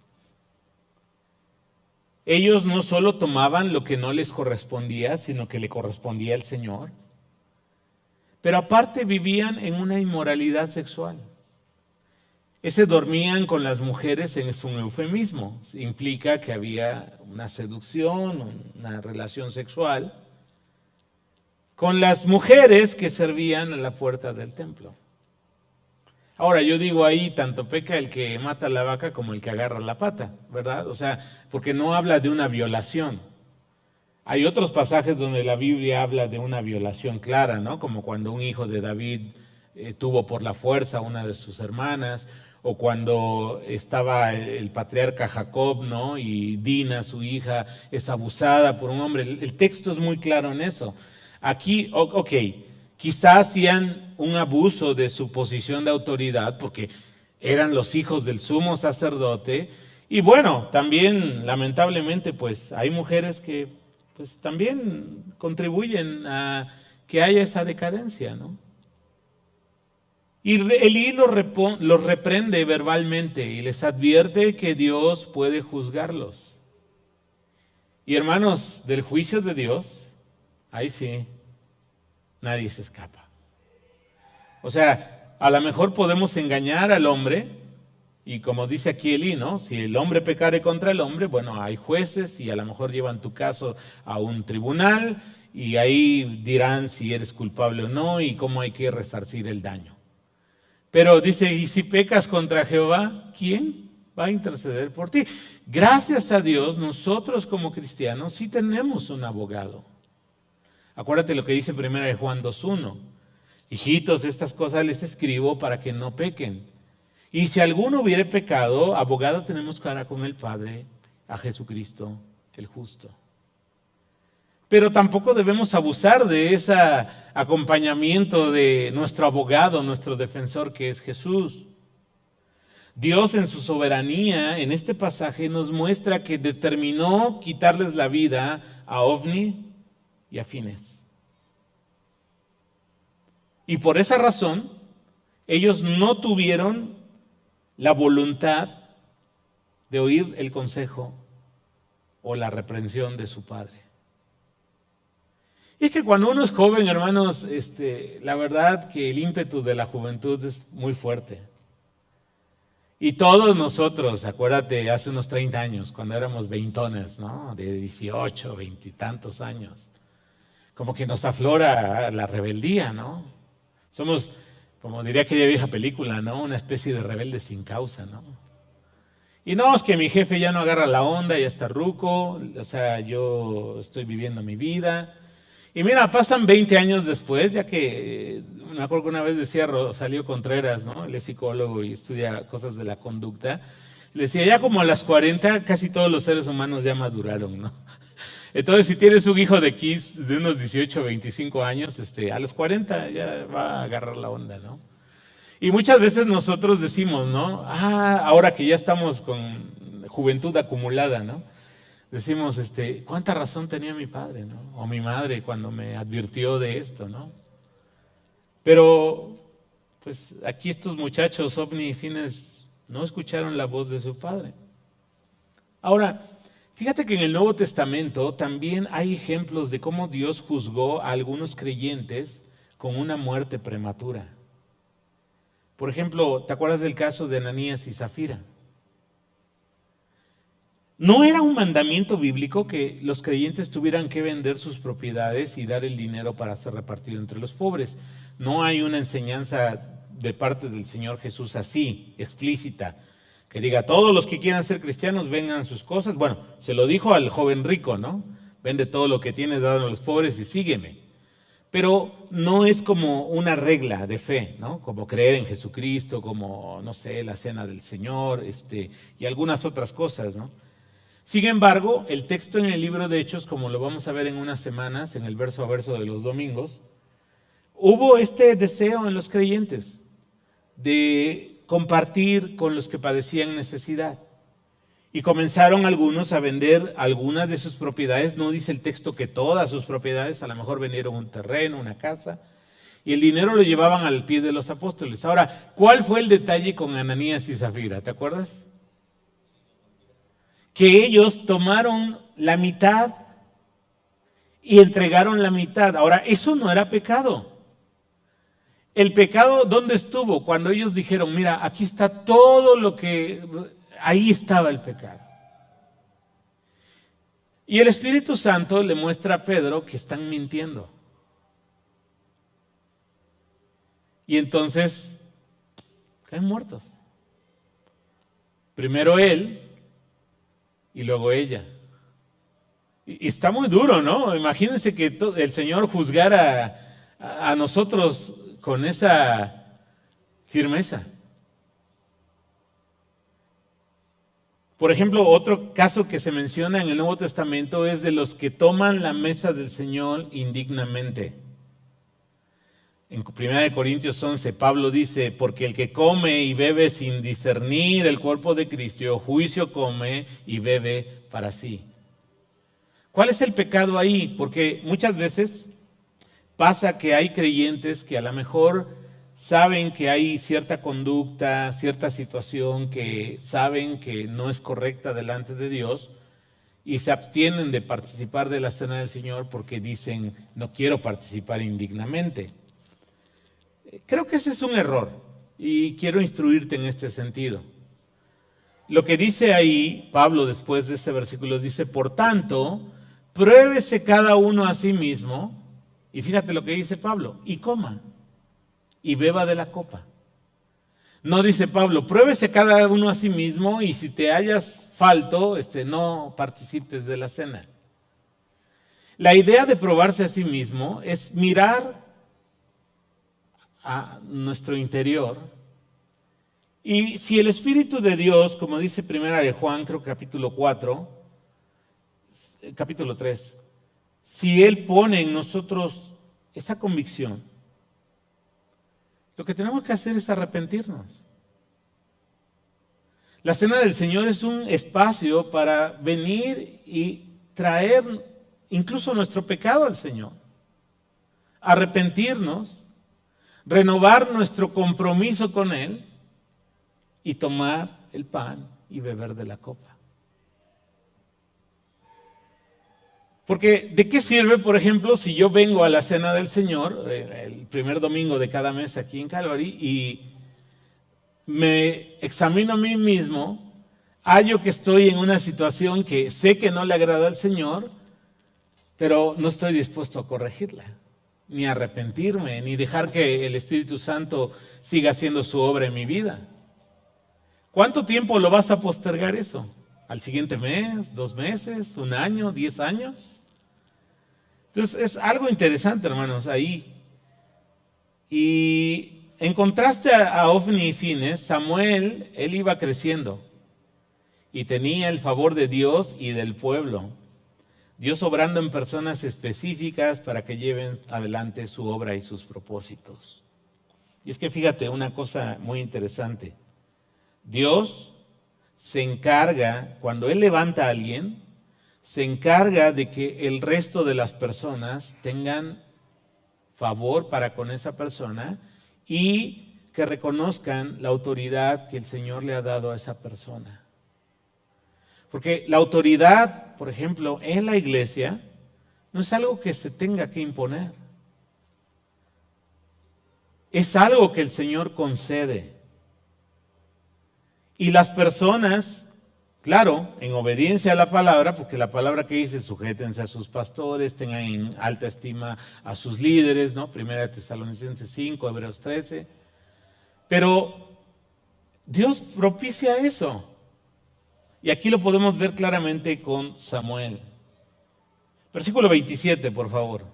A: Ellos no solo tomaban lo que no les correspondía, sino que le correspondía al Señor. Pero aparte vivían en una inmoralidad sexual. Ese dormían con las mujeres es un eufemismo. Implica que había una seducción, una relación sexual con las mujeres que servían a la puerta del templo. Ahora, yo digo ahí, tanto peca el que mata la vaca como el que agarra la pata, ¿verdad? O sea, porque no habla de una violación. Hay otros pasajes donde la Biblia habla de una violación clara, ¿no? Como cuando un hijo de David tuvo por la fuerza a una de sus hermanas, o cuando estaba el patriarca Jacob, ¿no? Y Dina, su hija, es abusada por un hombre. El texto es muy claro en eso. Aquí, ok, quizás hacían un abuso de su posición de autoridad porque eran los hijos del sumo sacerdote. Y bueno, también lamentablemente pues hay mujeres que pues también contribuyen a que haya esa decadencia, ¿no? Y Elí los reprende verbalmente y les advierte que Dios puede juzgarlos. Y hermanos, del juicio de Dios, ahí sí, nadie se escapa. O sea, a lo mejor podemos engañar al hombre, y como dice aquí Elí, ¿no? Si el hombre pecare contra el hombre, bueno, hay jueces y a lo mejor llevan tu caso a un tribunal y ahí dirán si eres culpable o no y cómo hay que resarcir el daño. Pero dice, y si pecas contra Jehová, ¿quién va a interceder por ti? Gracias a Dios, nosotros como cristianos sí tenemos un abogado. Acuérdate lo que dice 1 Juan 2:1. Hijitos, estas cosas les escribo para que no pequen. Y si alguno hubiere pecado, abogado tenemos para con el Padre, a Jesucristo el justo. Pero tampoco debemos abusar de ese acompañamiento de nuestro abogado, nuestro defensor, que es Jesús. Dios en su soberanía, en este pasaje, nos muestra que determinó quitarles la vida a Ofni y a Finés. Y por esa razón, ellos no tuvieron la voluntad de oír el consejo o la reprensión de su padre. Y es que cuando uno es joven, hermanos, la verdad que el ímpetu de la juventud es muy fuerte. Y todos nosotros, acuérdate, hace unos 30 años, cuando éramos veintones, ¿no? De 18, 20 y tantos años, como que nos aflora la rebeldía, ¿no? Somos, como diría aquella vieja película, ¿no? Una especie de rebeldes sin causa, ¿no? Y no, es que mi jefe ya no agarra la onda, ya está ruco, o sea, yo estoy viviendo mi vida. Y mira, pasan 20 años después, ya que me acuerdo que una vez decía Rosalío Contreras, ¿no? Él es psicólogo y estudia cosas de la conducta. Le decía, ya como a las 40, casi todos los seres humanos ya maduraron, ¿no? Entonces, si tienes un hijo de kids de unos 18, 25 años, a los 40 ya va a agarrar la onda, ¿no? Y muchas veces nosotros decimos, ¿no? Ahora que ya estamos con juventud acumulada, ¿no? Decimos, ¿cuánta razón tenía mi padre, ¿no? O mi madre cuando me advirtió de esto, ¿no? Pero, pues aquí estos muchachos, Ofni y Finés, no escucharon la voz de su padre. Ahora, fíjate que en el Nuevo Testamento también hay ejemplos de cómo Dios juzgó a algunos creyentes con una muerte prematura. Por ejemplo, ¿te acuerdas del caso de Ananías y Zafira? No era un mandamiento bíblico que los creyentes tuvieran que vender sus propiedades y dar el dinero para ser repartido entre los pobres. No hay una enseñanza de parte del Señor Jesús así, explícita, que diga, todos los que quieran ser cristianos vengan sus cosas. Bueno, se lo dijo al joven rico, ¿no? Vende todo lo que tienes, dalo a los pobres y sígueme. Pero no es como una regla de fe, ¿no? Como creer en Jesucristo, como, no sé, la cena del Señor, y algunas otras cosas, ¿no? Sin embargo, el texto en el libro de Hechos, como lo vamos a ver en unas semanas, en el verso a verso de los domingos, hubo este deseo en los creyentes de compartir con los que padecían necesidad. Y comenzaron algunos a vender algunas de sus propiedades, no dice el texto que todas sus propiedades, a lo mejor vendieron un terreno, una casa, y el dinero lo llevaban al pie de los apóstoles. Ahora, ¿cuál fue el detalle con Ananías y Zafira? ¿Te acuerdas? Que ellos tomaron la mitad y entregaron la mitad. Ahora, eso no era pecado. El pecado, ¿dónde estuvo? Cuando ellos dijeron, mira, aquí está todo lo que... Ahí estaba el pecado. Y el Espíritu Santo le muestra a Pedro que están mintiendo. Y entonces caen muertos. Primero él y luego ella. Y está muy duro, ¿no? Imagínense que el Señor juzgara a nosotros con esa firmeza. Por ejemplo, otro caso que se menciona en el Nuevo Testamento es de los que toman la mesa del Señor indignamente. En 1 Corintios 11, Pablo dice, porque el que come y bebe sin discernir el cuerpo de Cristo, juicio come y bebe para sí. ¿Cuál es el pecado ahí? Porque muchas veces pasa que hay creyentes que a lo mejor saben que hay cierta conducta, cierta situación que saben que no es correcta delante de Dios y se abstienen de participar de la cena del Señor porque dicen, no quiero participar indignamente. Creo que ese es un error y quiero instruirte en este sentido. Lo que dice ahí Pablo después de ese versículo dice, por tanto, pruébese cada uno a sí mismo, y fíjate lo que dice Pablo, y coma, y beba de la copa. No dice Pablo, pruébese cada uno a sí mismo, y si te hallas falto, no participes de la cena. La idea de probarse a sí mismo es mirar a nuestro interior Y si el Espíritu de Dios, como dice Primera de Juan, creo capítulo 3, si Él pone en nosotros esa convicción, lo que tenemos que hacer es arrepentirnos. La cena del Señor es un espacio para venir y traer incluso nuestro pecado al Señor. Arrepentirnos, renovar nuestro compromiso con Él y tomar el pan y beber de la copa. Porque ¿de qué sirve, por ejemplo, si yo vengo a la cena del Señor, el primer domingo de cada mes aquí en Calvary, y me examino a mí mismo, hallo que estoy en una situación que sé que no le agrada al Señor, pero no estoy dispuesto a corregirla, ni a arrepentirme, ni dejar que el Espíritu Santo siga haciendo su obra en mi vida? ¿Cuánto tiempo lo vas a postergar eso? ¿Al siguiente mes? ¿2 meses? ¿1 año? ¿10 años? Entonces es algo interesante, hermanos, ahí. Y en contraste a Ofni y Fines, Samuel, él iba creciendo y tenía el favor de Dios y del pueblo. Dios obrando en personas específicas para que lleven adelante su obra y sus propósitos. Y es que fíjate una cosa muy interesante. Dios se encarga, cuando Él levanta a alguien, se encarga de que el resto de las personas tengan favor para con esa persona y que reconozcan la autoridad que el Señor le ha dado a esa persona. Porque la autoridad, por ejemplo, en la iglesia, no es algo que se tenga que imponer. Es algo que el Señor concede. Y las personas, claro, en obediencia a la palabra, porque la palabra que dice, sujétense a sus pastores, tengan en alta estima a sus líderes, ¿no? Primera de Tesalonicenses 5, Hebreos 13. Pero Dios propicia eso. Y aquí lo podemos ver claramente con Samuel. Versículo 27, por favor.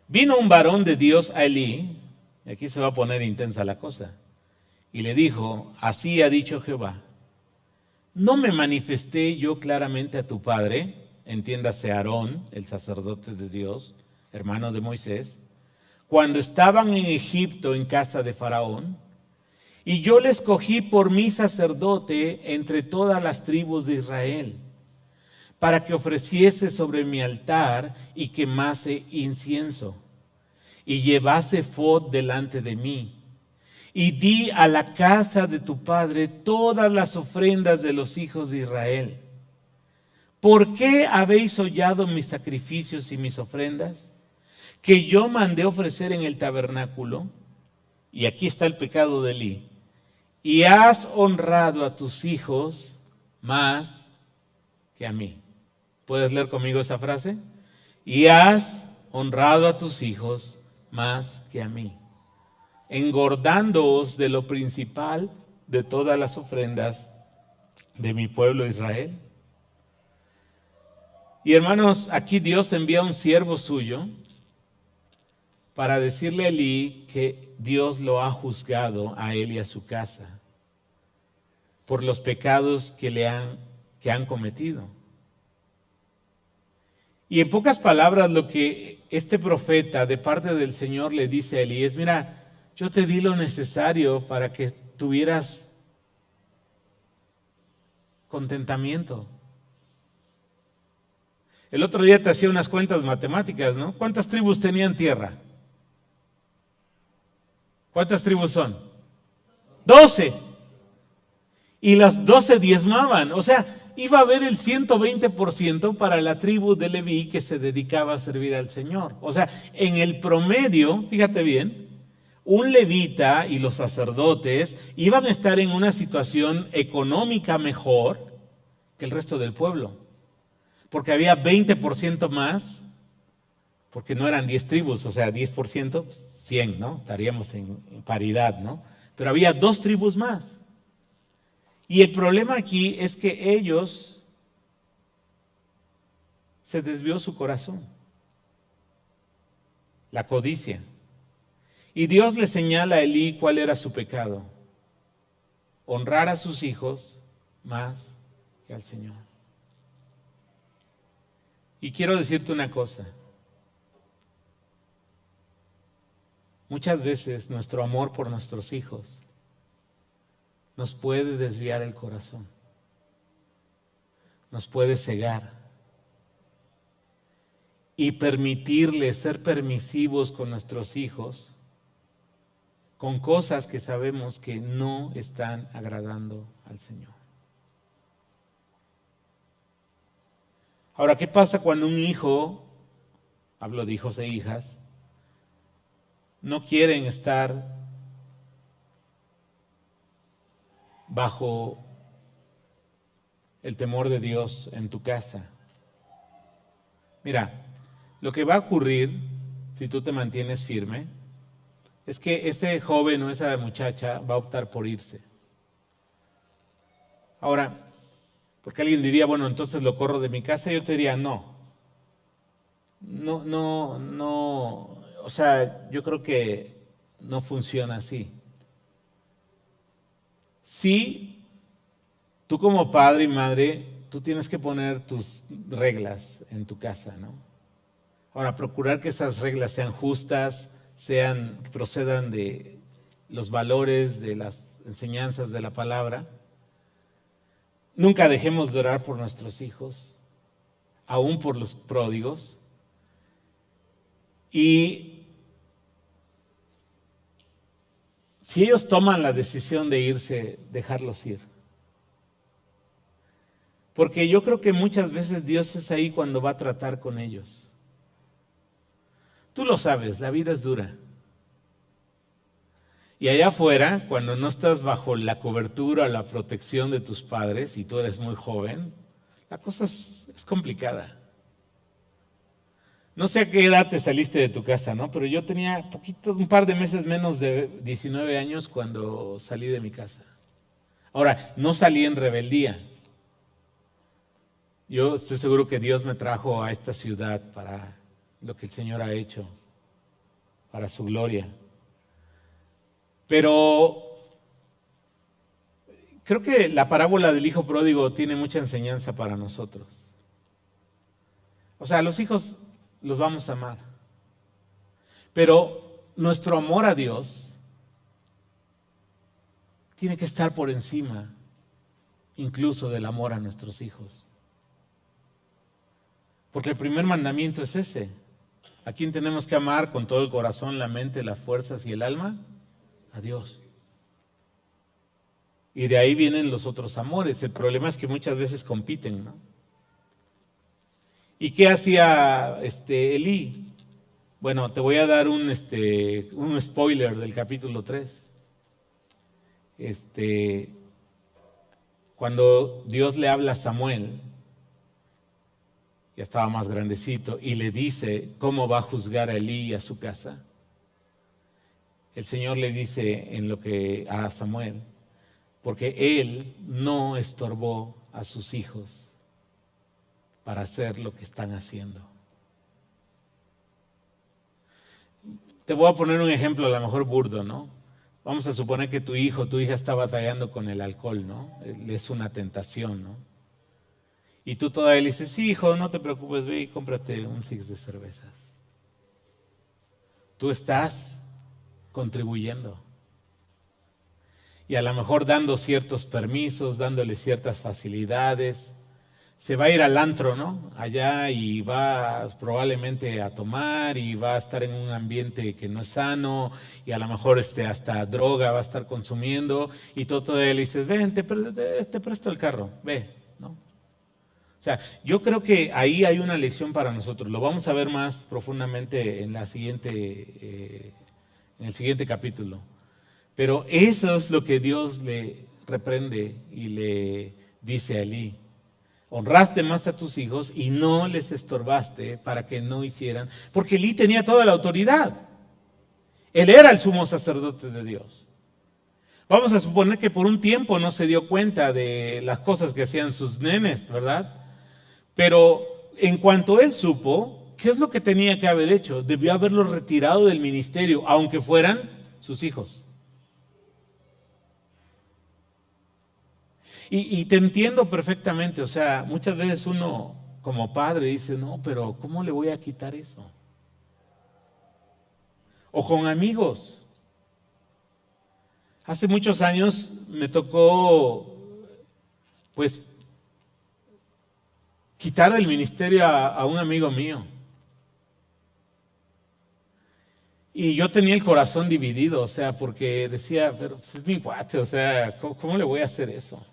A: Vino un varón de Dios a Elí, y aquí se va a poner intensa la cosa, y le dijo, así ha dicho Jehová, ¿no me manifesté yo claramente a tu padre, entiéndase Aarón, el sacerdote de Dios, hermano de Moisés, cuando estaban en Egipto en casa de Faraón? Y yo le escogí por mi sacerdote entre todas las tribus de Israel, para que ofreciese sobre mi altar y quemase incienso, y llevase ephod delante de mí. Y di a la casa de tu padre todas las ofrendas de los hijos de Israel. ¿Por qué habéis hollado mis sacrificios y mis ofrendas, que yo mandé ofrecer en el tabernáculo? Y aquí está el pecado de Elí. Y has honrado a tus hijos más que a mí. ¿Puedes leer conmigo esa frase? Y has honrado a tus hijos más que a mí, engordándoos de lo principal de todas las ofrendas de mi pueblo Israel. Y hermanos, aquí Dios envía un siervo suyo para decirle a Elí que Dios lo ha juzgado a él y a su casa por los pecados que han cometido. Y en pocas palabras, lo que este profeta de parte del Señor le dice a Elí es, mira, yo te di lo necesario para que tuvieras contentamiento. El otro día te hacía unas cuentas matemáticas, ¿no? ¿Cuántas tribus tenían tierra? ¿Cuántas tribus son? 12. Y las 12 diezmaban. O sea, iba a haber el 120% para la tribu de Leví que se dedicaba a servir al Señor. O sea, en el promedio, fíjate bien, un levita y los sacerdotes iban a estar en una situación económica mejor que el resto del pueblo. Porque había 20% más, porque no eran 10 tribus, o sea, 10%, 100, ¿no? Estaríamos en paridad, ¿no? Pero había 2 tribus más. Y el problema aquí es que ellos se desvió su corazón, la codicia. Y Dios le señala a Elí cuál era su pecado. honrar a sus hijos más que al Señor. Y quiero decirte una cosa. Muchas veces nuestro amor por nuestros hijos nos puede desviar el corazón, nos puede cegar y permitirles ser permisivos con nuestros hijos con cosas que sabemos que no están agradando al Señor. Ahora, ¿qué pasa cuando un hijo, hablo de hijos e hijas, no quieren estar bajo el temor de Dios en tu casa? Mira, lo que va a ocurrir si tú te mantienes firme es que ese joven o esa muchacha va a optar por irse. Ahora, porque alguien diría, bueno, entonces lo corro de mi casa, yo te diría, no, o sea, yo creo que no funciona así. Sí, tú como padre y madre, tú tienes que poner tus reglas en tu casa, ¿no? Ahora, procurar que esas reglas sean justas, que procedan de los valores, de las enseñanzas de la palabra. Nunca dejemos de orar por nuestros hijos, aún por los pródigos. Y si ellos toman la decisión de irse, dejarlos ir. Porque yo creo que muchas veces Dios es ahí cuando va a tratar con ellos. Tú lo sabes, la vida es dura. Y allá afuera, cuando no estás bajo la cobertura o la protección de tus padres y tú eres muy joven, la cosa es complicada. No sé a qué edad te saliste de tu casa, ¿no? Pero yo tenía un par de meses menos de 19 años cuando salí de mi casa. Ahora, no salí en rebeldía. Yo estoy seguro que Dios me trajo a esta ciudad para lo que el Señor ha hecho, para su gloria. Pero creo que la parábola del hijo pródigo tiene mucha enseñanza para nosotros. O sea, los hijos los vamos a amar. Pero nuestro amor a Dios tiene que estar por encima incluso del amor a nuestros hijos. Porque el primer mandamiento es ese. ¿A quién tenemos que amar con todo el corazón, la mente, las fuerzas y el alma? A Dios. Y de ahí vienen los otros amores. El problema es que muchas veces compiten, ¿no? ¿Y qué hacía Elí? Bueno, te voy a dar un spoiler del capítulo 3. Cuando Dios le habla a Samuel, ya estaba más grandecito, y le dice cómo va a juzgar a Elí y a su casa. El Señor le dice a Samuel, porque él no estorbó a sus hijos para hacer lo que están haciendo. Te voy a poner un ejemplo, a lo mejor burdo, ¿no? Vamos a suponer que tu hijo, tu hija está batallando con el alcohol, ¿no? Es una tentación, ¿no? Y tú todavía le dices, sí, hijo, no te preocupes, ve y cómprate un six de cervezas. Tú estás contribuyendo. Y a lo mejor dando ciertos permisos, dándole ciertas facilidades. Se va a ir al antro, ¿no? Allá y va probablemente a tomar y va a estar en un ambiente que no es sano y a lo mejor hasta droga va a estar consumiendo y tú todavía le dices, ven, te presto el carro, ve, ¿no? O sea, yo creo que ahí hay una lección para nosotros. Lo vamos a ver más profundamente en el siguiente capítulo. Pero eso es lo que Dios le reprende y le dice a Elí. Honraste más a tus hijos y no les estorbaste para que no hicieran, porque Elí tenía toda la autoridad. Él era el sumo sacerdote de Dios. Vamos a suponer que por un tiempo no se dio cuenta de las cosas que hacían sus nenes, ¿verdad? Pero en cuanto él supo, ¿qué es lo que tenía que haber hecho? Debió haberlos retirado del ministerio, aunque fueran sus hijos. Y te entiendo perfectamente, o sea, muchas veces uno como padre dice, no, pero ¿cómo le voy a quitar eso? O con amigos. Hace muchos años me tocó, pues, quitar del ministerio a un amigo mío. Y yo tenía el corazón dividido, o sea, porque decía, pero pues, es mi cuate, o sea, ¿cómo le voy a hacer eso?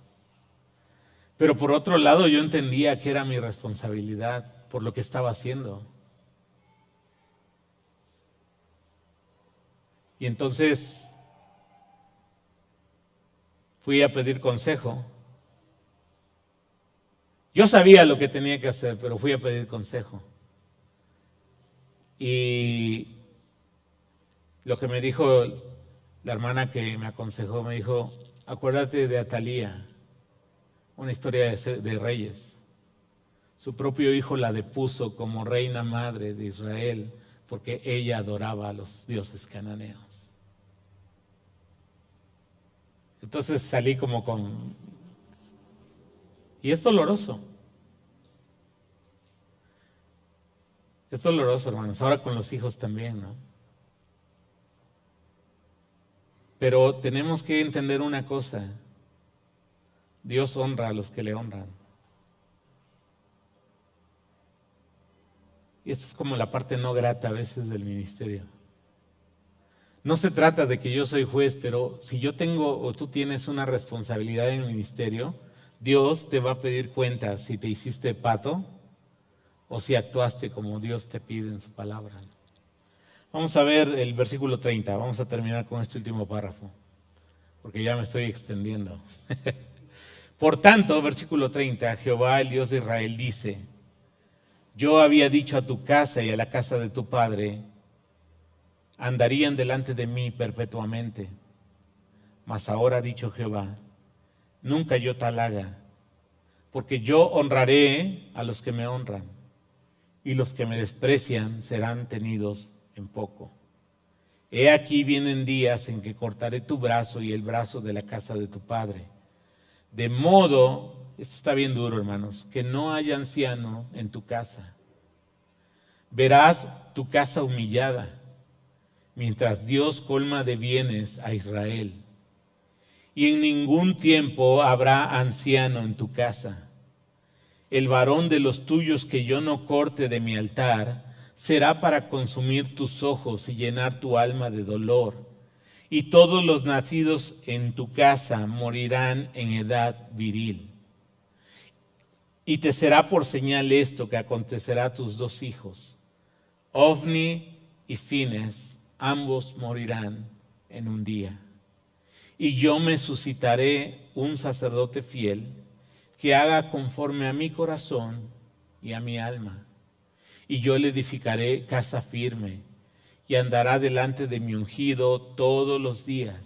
A: Pero por otro lado yo entendía que era mi responsabilidad por lo que estaba haciendo. Y entonces fui a pedir consejo. Yo sabía lo que tenía que hacer, pero fui a pedir consejo. Y lo que me dijo la hermana que me aconsejó, me dijo, acuérdate de Atalía, una historia de reyes. Su propio hijo la depuso como reina madre de Israel porque ella adoraba a los dioses cananeos. Entonces salí como con... Y es doloroso. Es doloroso, hermanos. Ahora con los hijos también, ¿no? Pero tenemos que entender una cosa. Dios honra a los que le honran. Y esta es como la parte no grata a veces del ministerio. No se trata de que yo soy juez, pero si yo tengo o tú tienes una responsabilidad en el ministerio, Dios te va a pedir cuentas si te hiciste pato o si actuaste como Dios te pide en su palabra. Vamos a ver el versículo 30, vamos a terminar con este último párrafo, porque ya me estoy extendiendo. Por tanto, versículo 30, Jehová, el Dios de Israel, dice, yo había dicho a tu casa y a la casa de tu padre, andarían delante de mí perpetuamente. Mas ahora ha dicho Jehová, nunca yo tal haga, porque yo honraré a los que me honran, y los que me desprecian serán tenidos en poco. He aquí vienen días en que cortaré tu brazo y el brazo de la casa de tu padre. De modo, esto está bien duro, hermanos, que no haya anciano en tu casa. Verás tu casa humillada, mientras Dios colma de bienes a Israel. Y en ningún tiempo habrá anciano en tu casa. El varón de los tuyos que yo no corte de mi altar será para consumir tus ojos y llenar tu alma de dolor. Y todos los nacidos en tu casa morirán en edad viril. Y te será por señal esto que acontecerá a tus dos hijos, Ofni y Fines, ambos morirán en un día. Y yo me suscitaré un sacerdote fiel que haga conforme a mi corazón y a mi alma. Y yo le edificaré casa firme y andará delante de mi ungido todos los días.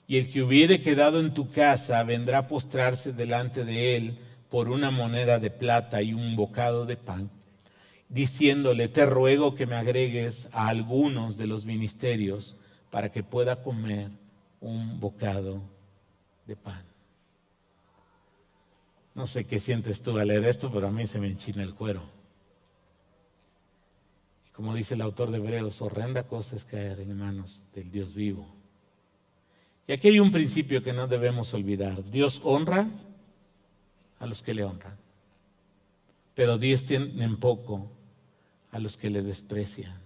A: Y el que hubiere quedado en tu casa vendrá a postrarse delante de él por una moneda de plata y un bocado de pan, diciéndole, te ruego que me agregues a algunos de los ministerios para que pueda comer un bocado de pan. No sé qué sientes tú al leer esto, pero a mí se me enchina el cuero. Y como dice el autor de Hebreos, horrenda cosa es caer en manos del Dios vivo. Y aquí hay un principio que no debemos olvidar. Dios honra a los que le honran, pero Dios tiene en poco a los que le desprecian.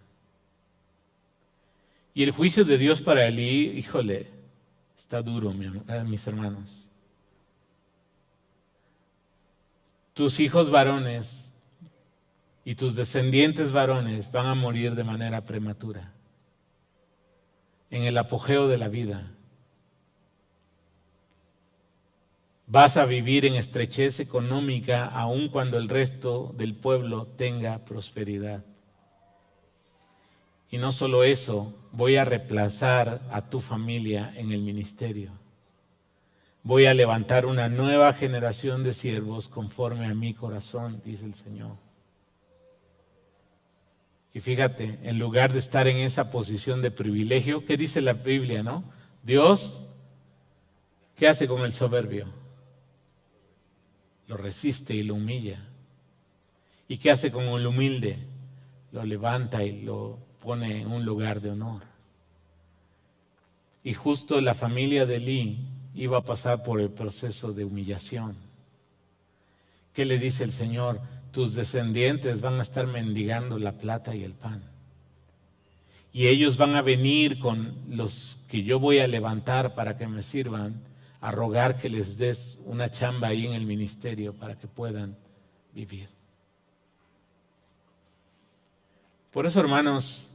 A: Y el juicio de Dios para Elí, híjole, está duro, mis hermanos. Tus hijos varones y tus descendientes varones van a morir de manera prematura, en el apogeo de la vida. Vas a vivir en estrechez económica aun cuando el resto del pueblo tenga prosperidad. Y no solo eso, voy a reemplazar a tu familia en el ministerio. Voy a levantar una nueva generación de siervos conforme a mi corazón, dice el Señor. Y fíjate, en lugar de estar en esa posición de privilegio, ¿qué dice la Biblia, no? Dios, ¿qué hace con el soberbio? lo resiste y lo humilla. ¿Y qué hace con el humilde? Lo levanta y lo pone en un lugar de honor. Y justo la familia de Elí iba a pasar por el proceso de humillación. ¿Qué le dice el Señor? Tus descendientes van a estar mendigando la plata y el pan. Y ellos van a venir con los que yo voy a levantar para que me sirvan, a rogar que les des una chamba ahí en el ministerio para que puedan vivir. Por eso, hermanos,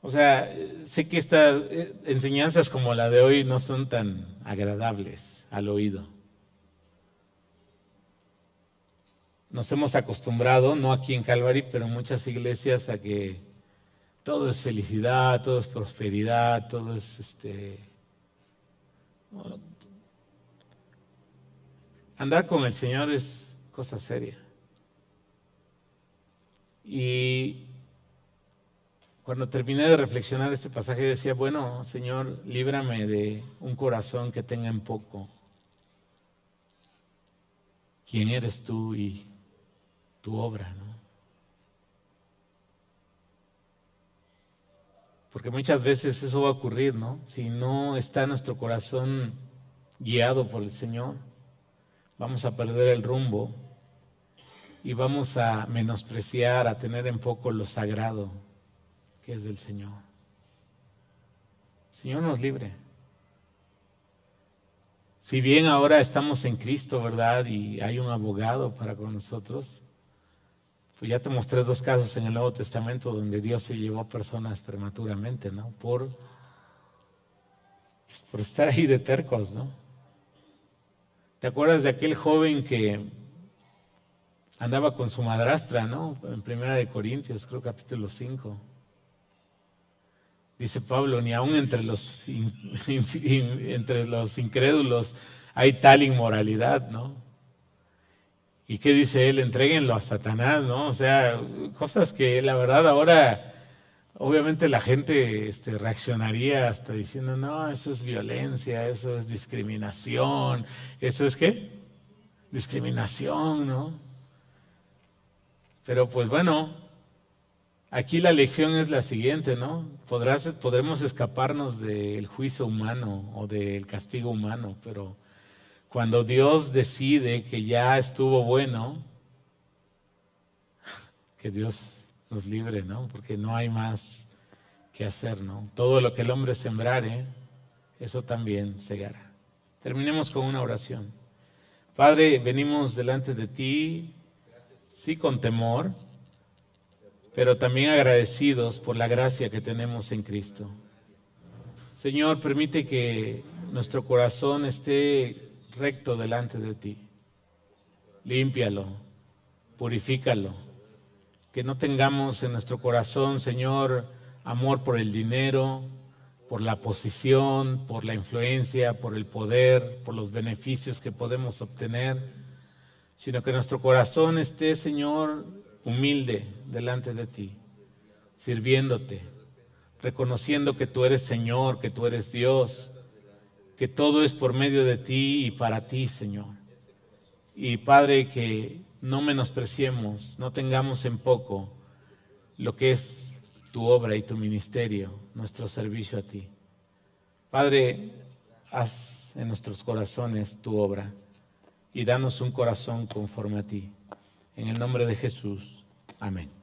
A: o sea, sé que estas enseñanzas como la de hoy no son tan agradables al oído. Nos hemos acostumbrado, no aquí en Calvary, pero en muchas iglesias, a que todo es felicidad, todo es prosperidad, todo es bueno, andar con el Señor es cosa seria. Y cuando terminé de reflexionar este pasaje, decía, bueno, Señor, líbrame de un corazón que tenga en poco quién eres tú y tu obra, ¿no? Porque muchas veces eso va a ocurrir, ¿no? Si no está nuestro corazón guiado por el Señor, vamos a perder el rumbo y vamos a menospreciar, a tener en poco lo sagrado que es del Señor. El Señor nos libre. Si bien ahora estamos en Cristo, ¿verdad? Y hay un abogado para con nosotros, pues ya te mostré 2 casos en el Nuevo Testamento donde Dios se llevó a personas prematuramente, ¿no? Por estar ahí de tercos, ¿no? ¿Te acuerdas de aquel joven que andaba con su madrastra, ¿no? En 1 Corintios, creo capítulo 5. Dice Pablo, ni aún entre los incrédulos hay tal inmoralidad, ¿no? ¿Y qué dice él? Entréguenlo a Satanás, ¿no? O sea, cosas que la verdad ahora, obviamente la gente reaccionaría hasta diciendo, no, eso es violencia, eso es discriminación, ¿eso es qué? Discriminación, ¿no? Pero pues bueno, aquí la lección es la siguiente, ¿no? Podremos escaparnos del juicio humano o del castigo humano, pero cuando Dios decide que ya estuvo bueno, que Dios nos libre, ¿no? Porque no hay más que hacer, ¿no? Todo lo que el hombre sembrare, eso también segará. Terminemos con una oración. Padre, venimos delante de ti, sí con temor, pero también agradecidos por la gracia que tenemos en Cristo. Señor, permite que nuestro corazón esté recto delante de ti. Límpialo, purifícalo. Que no tengamos en nuestro corazón, Señor, amor por el dinero, por la posición, por la influencia, por el poder, por los beneficios que podemos obtener, sino que nuestro corazón esté, Señor, humilde delante de ti, sirviéndote, reconociendo que tú eres Señor, que tú eres Dios, que todo es por medio de ti y para ti, Señor. Y Padre, que no menospreciemos, no tengamos en poco lo que es tu obra y tu ministerio, nuestro servicio a ti. Padre, haz en nuestros corazones tu obra y danos un corazón conforme a ti. En el nombre de Jesús. Amén.